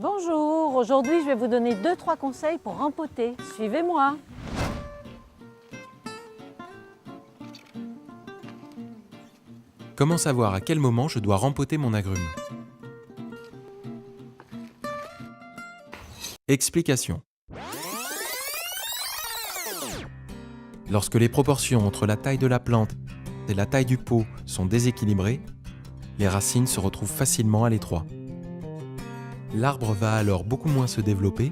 Bonjour, aujourd'hui je vais vous donner 2-3 conseils pour rempoter. Suivez-moi. Comment savoir à quel moment je dois rempoter mon agrume? Explication. Lorsque les proportions entre la taille de la plante et la taille du pot sont déséquilibrées, les racines se retrouvent facilement à l'étroit. L'arbre va alors beaucoup moins se développer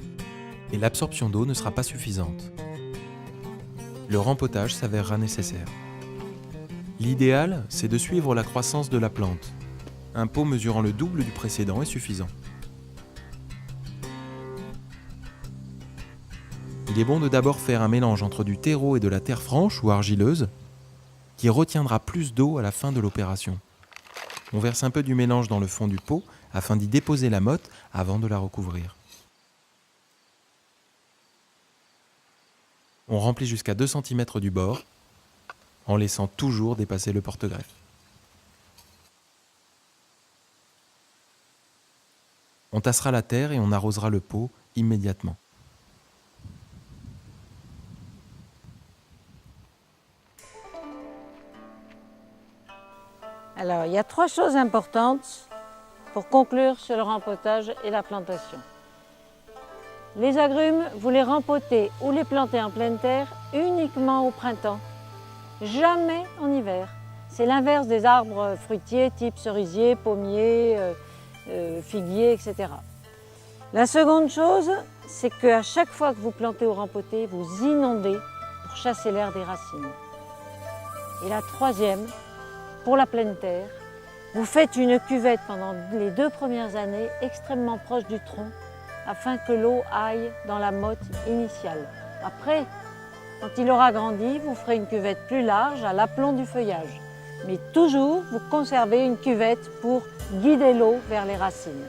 et l'absorption d'eau ne sera pas suffisante. Le rempotage s'avérera nécessaire. L'idéal, c'est de suivre la croissance de la plante. Un pot mesurant le double du précédent est suffisant. Il est bon de d'abord faire un mélange entre du terreau et de la terre franche ou argileuse qui retiendra plus d'eau à la fin de l'opération. On verse un peu du mélange dans le fond du pot afin d'y déposer la motte avant de la recouvrir. On remplit jusqu'à 2 cm du bord en laissant toujours dépasser le porte-greffe. On tassera la terre et on arrosera le pot immédiatement. Alors, il y a 3 choses importantes pour conclure sur le rempotage et la plantation. Les agrumes, vous les rempotez ou les plantez en pleine terre uniquement au printemps, jamais en hiver. C'est l'inverse des arbres fruitiers type cerisier, pommier, figuier, etc. La seconde chose, c'est qu'à chaque fois que vous plantez ou rempotez, vous inondez pour chasser l'air des racines. Et la troisième, pour la pleine terre, vous faites une cuvette pendant les 2 premières années extrêmement proche du tronc afin que l'eau aille dans la motte initiale. Après, quand il aura grandi, vous ferez une cuvette plus large à l'aplomb du feuillage. Mais toujours, vous conservez une cuvette pour guider l'eau vers les racines.